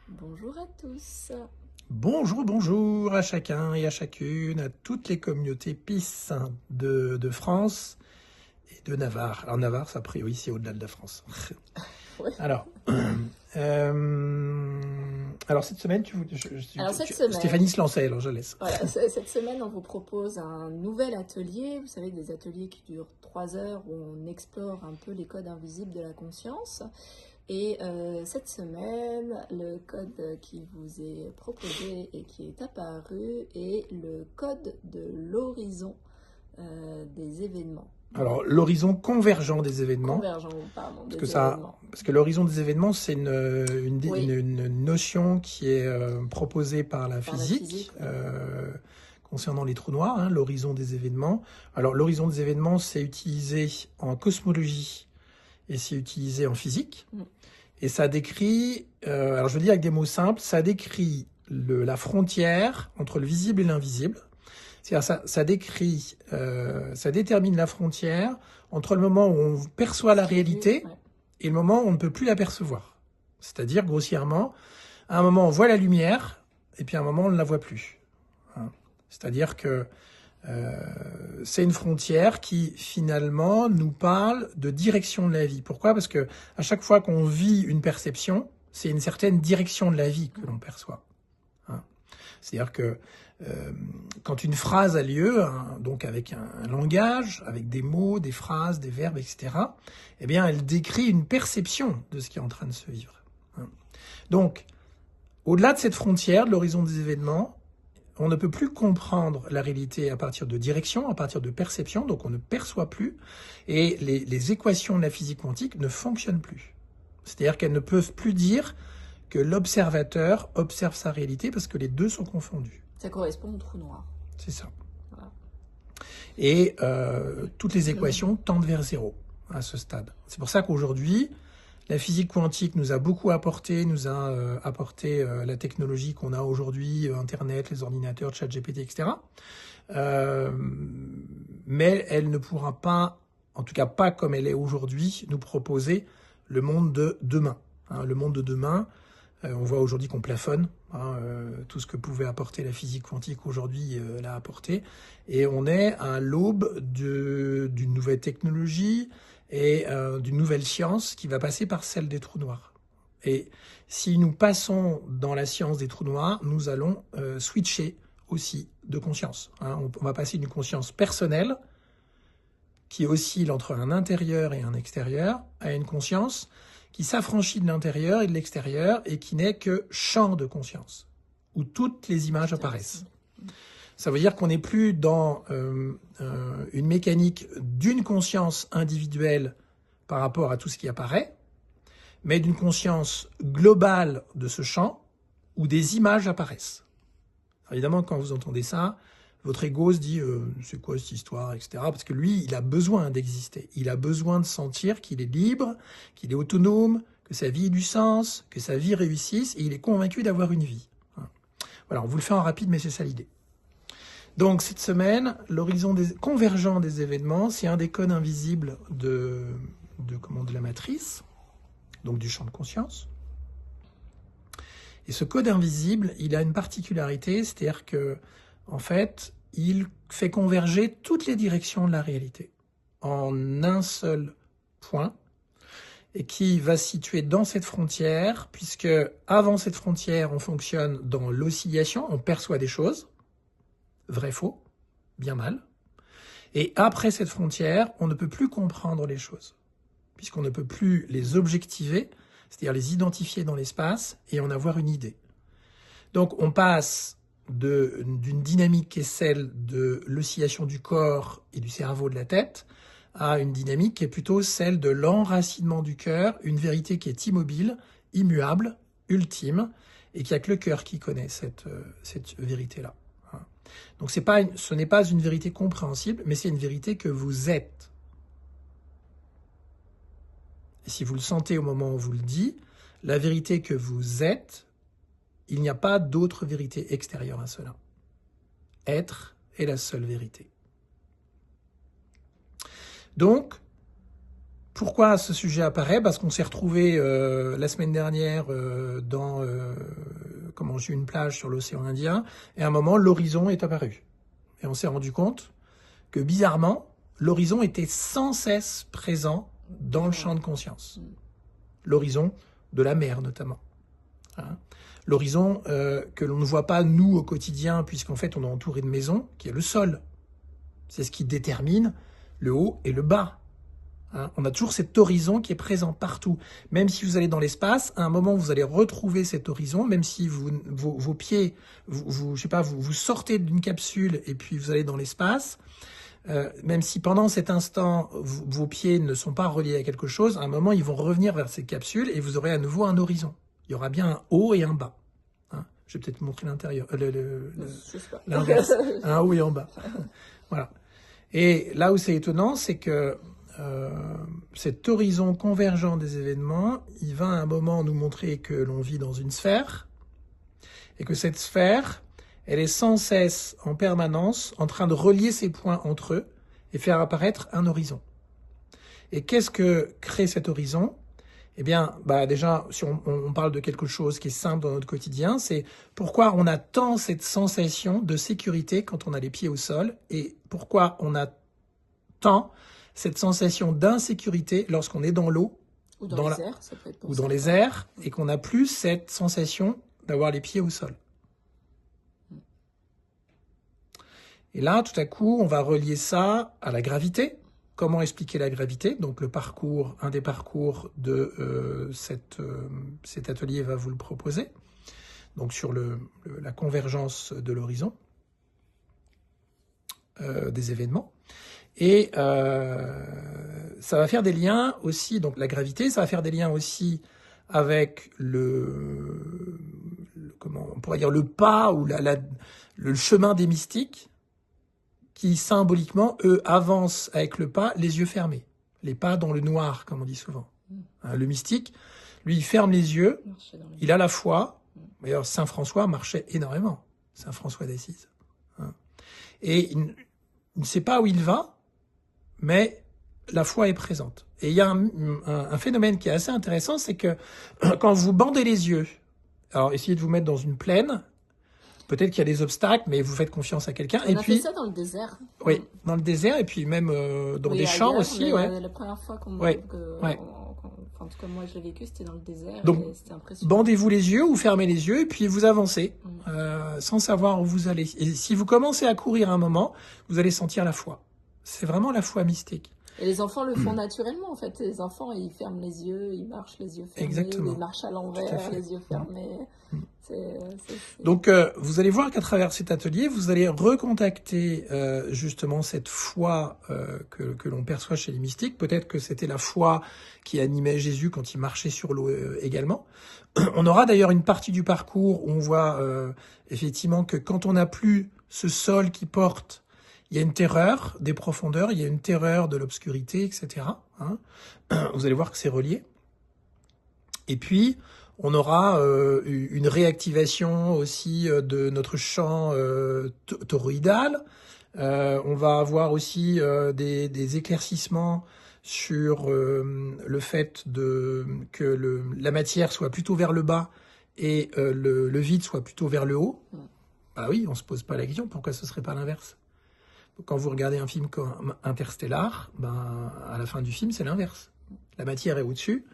Bonjour à tous. Bonjour, bonjour à chacun et à chacune, à toutes les communautés PIS de France et de Navarre. Alors Navarre, a priori, c'est au-delà de la France. Ouais. Alors, alors cette semaine, Alors cette semaine, Stéphanie se lançait, alors je laisse. voilà, cette semaine, on vous propose un nouvel atelier. Vous savez, des ateliers qui durent 3 heures où on explore un peu les codes invisibles de la conscience. Et cette semaine, le code qui vous est proposé et qui est apparu est le code de l'horizon des événements. Alors, l'horizon convergent des événements, Convergent, pardon, des événements. parce que l'horizon des événements, c'est Oui, une notion qui est proposée par la par la physique. physique concernant les trous noirs, hein, l'horizon des événements. Alors, l'horizon des événements, c'est utilisé en cosmologie et c'est utilisé en physique. Mm. Et ça décrit, alors je veux dire avec des mots simples, ça décrit la frontière entre le visible et l'invisible. C'est-à-dire ça décrit, ça détermine la frontière entre le moment où on perçoit la réalité Ouais. et le moment où on ne peut plus la percevoir. C'est-à-dire, grossièrement, à un moment on voit la lumière et puis à un moment on ne la voit plus. Hein. C'est-à-dire que c'est une frontière qui finalement nous parle de direction de la vie. Pourquoi ? Parce que à chaque fois qu'on vit une perception, c'est une certaine direction de la vie que l'on perçoit. Hein. C'est-à-dire que quand une phrase a lieu, hein, donc avec un langage, avec des mots, des phrases, des verbes, etc., eh bien, elle décrit une perception de ce qui est en train de se vivre. Hein. Donc, au-delà de cette frontière, de l'horizon des événements, on ne peut plus comprendre la réalité à partir de direction, à partir de perception, donc on ne perçoit plus, et les équations de la physique quantique ne fonctionnent plus. C'est-à-dire qu'elles ne peuvent plus dire que l'observateur observe sa réalité parce que les deux sont confondus. Ça correspond au trou noir. C'est ça. Voilà. Et toutes les équations tendent vers zéro à ce stade. C'est pour ça qu'aujourd'hui, la physique quantique nous a beaucoup apporté, nous a apporté la technologie qu'on a aujourd'hui, Internet, les ordinateurs, ChatGPT, etc. Mais elle ne pourra pas, en tout cas pas comme elle est aujourd'hui, nous proposer le monde de demain. Hein, le monde de demain, on voit aujourd'hui qu'on plafonne. Hein, tout ce que pouvait apporter la physique quantique aujourd'hui l'a apporté. Et on est à l'aube d'une nouvelle technologie et d'une nouvelle science qui va passer par celle des trous noirs. Et si nous passons dans la science des trous noirs, nous allons switcher aussi de conscience. Hein. On va passer d'une conscience personnelle qui oscille entre un intérieur et un extérieur à une conscience qui s'affranchit de l'intérieur et de l'extérieur et qui n'est que champ de conscience, où toutes les images apparaissent. Ça veut dire qu'on n'est plus dans une mécanique d'une conscience individuelle par rapport à tout ce qui apparaît, mais d'une conscience globale de ce champ où des images apparaissent. Alors évidemment, quand vous entendez ça, votre ego se dit c'est quoi cette histoire, etc. Parce que lui, il a besoin d'exister. Il a besoin de sentir qu'il est libre, qu'il est autonome, que sa vie ait du sens, que sa vie réussisse, et il est convaincu d'avoir une vie. Voilà, on vous le fait en rapide, mais c'est ça l'idée. Donc cette semaine, l'horizon convergent des événements, c'est un des codes invisibles de la matrice, donc du champ de conscience. Et ce code invisible, il a une particularité, c'est-à-dire que, en fait, il fait converger toutes les directions de la réalité en un seul point, et qui va se situer dans cette frontière, puisque avant cette frontière, on fonctionne dans l'oscillation, on perçoit des choses, vrai, faux, bien, mal. Et après cette frontière, on ne peut plus comprendre les choses, puisqu'on ne peut plus les objectiver, c'est-à-dire les identifier dans l'espace et en avoir une idée. Donc on passe d'une dynamique qui est celle de l'oscillation du corps et du cerveau de la tête à une dynamique qui est plutôt celle de l'enracinement du cœur, une vérité qui est immobile, immuable, ultime, et qu'il n'y a que le cœur qui connaît cette vérité-là. Donc ce n'est pas une vérité compréhensible, mais c'est une vérité que vous êtes. Et si vous le sentez au moment où on vous le dit, la vérité que vous êtes, il n'y a pas d'autre vérité extérieure à cela. Être est la seule vérité. Donc, Pourquoi ce sujet apparaît? Parce qu'on s'est retrouvé la semaine dernière comment j'ai eu une plage sur l'océan Indien, et à un moment l'horizon est apparu. Et on s'est rendu compte que bizarrement, l'horizon était sans cesse présent dans le champ de conscience. L'horizon de la mer notamment. Hein. L'horizon que l'on ne voit pas nous au quotidien, puisqu'en fait on est entouré de maisons, qui est le sol. C'est ce qui détermine le haut et le bas. Hein. On a toujours cet horizon qui est présent partout. Même si vous allez dans l'espace, à un moment vous allez retrouver cet horizon, même si vos pieds, je sais pas, vous sortez d'une capsule et puis vous allez dans l'espace, même si pendant cet instant vos pieds ne sont pas reliés à quelque chose, à un moment ils vont revenir vers cette capsule et vous aurez à nouveau un horizon. Il y aura bien un haut et un bas. Hein. Je vais peut-être vous montrer l'intérieur, l'inverse, un haut et un bas. Voilà. Et là où c'est étonnant, c'est que cet horizon convergent des événements, il va à un moment nous montrer que l'on vit dans une sphère et que cette sphère, elle est sans cesse, en permanence, en train de relier ces points entre eux et faire apparaître un horizon. Et qu'est-ce que crée cet horizon? Eh bien, déjà, si on parle de quelque chose qui est simple dans notre quotidien, c'est pourquoi on a tant cette sensation de sécurité quand on a les pieds au sol et pourquoi on a tant cette sensation d'insécurité lorsqu'on est dans l'eau ou dans les airs, ça peut être pour ou ça, dans les airs et qu'on n'a plus cette sensation d'avoir les pieds au sol. Et là, tout à coup, on va relier ça à la gravité. Comment expliquer la gravité? Donc un des parcours de cet atelier va vous le proposer. Donc sur la convergence de l'horizon des événements. Et ça va faire des liens aussi, donc la gravité, ça va faire des liens aussi avec comment on pourrait dire, le pas ou le chemin des mystiques, qui symboliquement, eux, avancent avec le pas, les yeux fermés. Les pas dans le noir, comme on dit souvent. Hein, le mystique, lui, il ferme les yeux, il a la foi. D'ailleurs, Saint François marchait énormément, Saint François d'Assise. Hein. Et il ne sait pas où il va, mais la foi est présente. Et il y a un phénomène qui est assez intéressant, c'est que quand vous bandez les yeux, alors essayez de vous mettre dans une plaine, peut-être qu'il y a des obstacles, mais vous faites confiance à quelqu'un. On a fait ça dans le désert. Oui, dans le désert, et puis même dans des champs aussi. Ouais. La première fois en tout cas, moi, je l'ai vécu, c'était dans le désert. Donc, et c'était impressionnant. Bandez-vous les yeux ou fermez les yeux, et puis vous avancez, sans savoir où vous allez. Et si vous commencez à courir un moment, vous allez sentir la foi. C'est vraiment la foi mystique. Et les enfants le font naturellement, en fait. Les enfants, ils ferment les yeux, ils marchent les yeux fermés. Exactement. Ils marchent à l'envers, les yeux fermés. Donc, vous allez voir qu'à travers cet atelier, vous allez recontacter justement cette foi que l'on perçoit chez les mystiques. Peut-être que c'était la foi qui animait Jésus quand il marchait sur l'eau également. On aura d'ailleurs une partie du parcours où on voit effectivement que quand on n'a plus ce sol qui porte, il y a une terreur des profondeurs, il y a une terreur de l'obscurité, etc. Hein. Vous allez voir que c'est relié. Et puis, on aura une réactivation aussi de notre champ toroïdal. On va avoir aussi des éclaircissements sur le fait que la matière soit plutôt vers le bas et le vide soit plutôt vers le haut. Bah oui, on se pose pas la question, pourquoi ce serait pas l'inverse? Quand vous regardez un film comme Interstellar, à la fin du film, c'est l'inverse. La matière est au-dessus,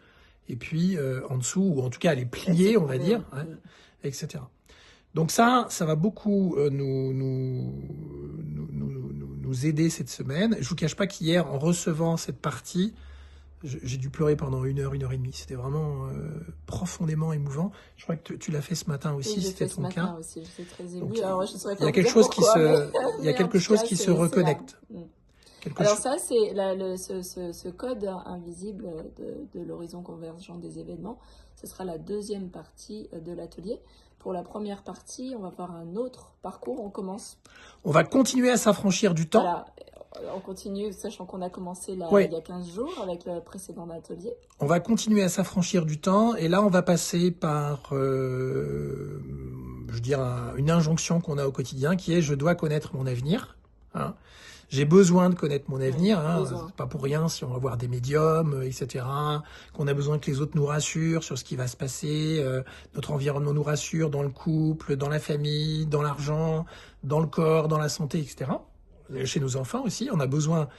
et puis en dessous, ou en tout cas elle est pliée, on va dire, etc. Donc ça va beaucoup nous aider cette semaine. Je vous cache pas qu'hier, en recevant cette partie, j'ai dû pleurer pendant 1 heure et demie. C'était vraiment profondément émouvant. Je crois que tu l'as fait ce matin aussi, c'était ton cas. Aussi, j'étais très émue. Alors, je saurais pas il y a quelque chose qui se reconnecte. Alors ça, c'est ce code invisible de l'horizon convergent des événements. Ce sera la deuxième partie de l'atelier. Pour la première partie, on va faire un autre parcours. On commence. On va continuer à s'affranchir du temps. Voilà. On continue, sachant qu'on a commencé il y a 15 jours avec le précédent atelier. On va continuer à s'affranchir du temps. Et là, on va passer par, une injonction qu'on a au quotidien qui est « je dois connaître mon avenir ». Hein. J'ai besoin de connaître mon avenir, Oui, hein. besoin. C'est pas pour rien si on va voir des médiums, etc., qu'on a besoin que les autres nous rassurent sur ce qui va se passer, notre environnement nous rassure dans le couple, dans la famille, dans l'argent, dans le corps, dans la santé, etc. Chez nos enfants aussi, on a besoin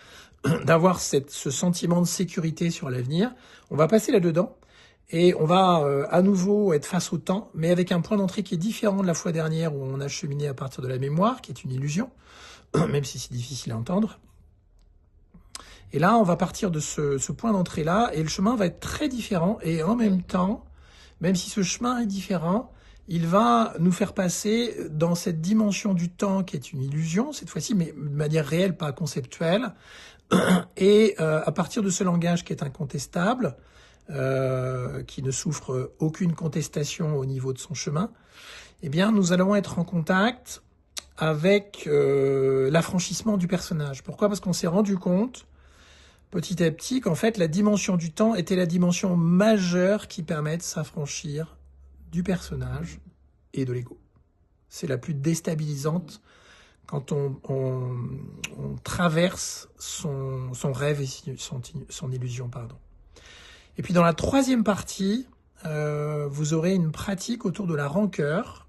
d'avoir ce sentiment de sécurité sur l'avenir. On va passer là-dedans et on va à nouveau être face au temps, mais avec un point d'entrée qui est différent de la fois dernière où on a cheminé à partir de la mémoire, qui est une illusion, même si c'est difficile à entendre. Et là, on va partir de ce point d'entrée-là, et le chemin va être très différent, et en même temps, même si ce chemin est différent, il va nous faire passer dans cette dimension du temps qui est une illusion, cette fois-ci, mais de manière réelle, pas conceptuelle, et à partir de ce langage qui est incontestable, qui ne souffre aucune contestation au niveau de son chemin, eh bien, nous allons être en contact avec l'affranchissement du personnage. Pourquoi ? Parce qu'on s'est rendu compte, petit à petit, qu'en fait, la dimension du temps était la dimension majeure qui permet de s'affranchir du personnage et de l'ego. C'est la plus déstabilisante quand on traverse son rêve et son illusion, pardon. Et puis dans la troisième partie, vous aurez une pratique autour de la rancœur.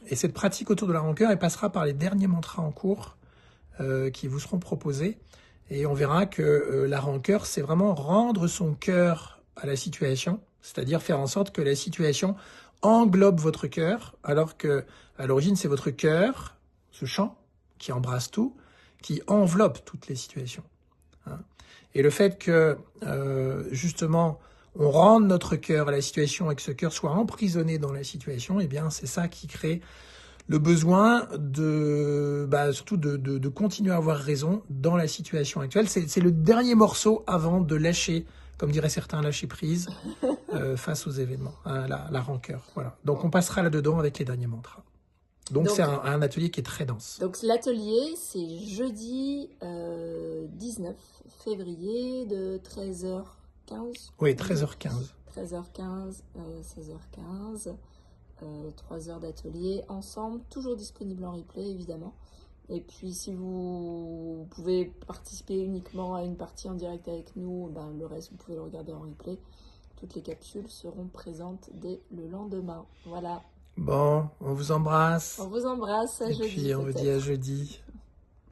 Et cette pratique autour de la rancœur, elle passera par les derniers mantras en cours qui vous seront proposés. Et on verra que la rancœur, c'est vraiment rendre son cœur à la situation, c'est-à-dire faire en sorte que la situation englobe votre cœur, alors que à l'origine, c'est votre cœur, ce champ, qui embrasse tout, qui enveloppe toutes les situations. Hein. Et le fait que, justement, on rende notre cœur à la situation et que ce cœur soit emprisonné dans la situation, eh bien, c'est ça qui crée le besoin surtout de continuer à avoir raison dans la situation actuelle. C'est le dernier morceau avant de lâcher, comme diraient certains, lâcher prise face aux événements, hein, la rancœur. Voilà. Donc on passera là-dedans avec les derniers mantras. Donc c'est un atelier qui est très dense. Donc l'atelier, c'est jeudi 19 février de 13h15. Oui, 13h15. 13h15, 16h15. 3 heures d'atelier ensemble, toujours disponible en replay évidemment. Et puis si vous pouvez participer uniquement à une partie en direct avec nous, le reste vous pouvez le regarder en replay. Toutes les capsules seront présentes dès le lendemain. Voilà. Bon, on vous embrasse. On vous embrasse, à et jeudi. puis on vous dit à jeudi.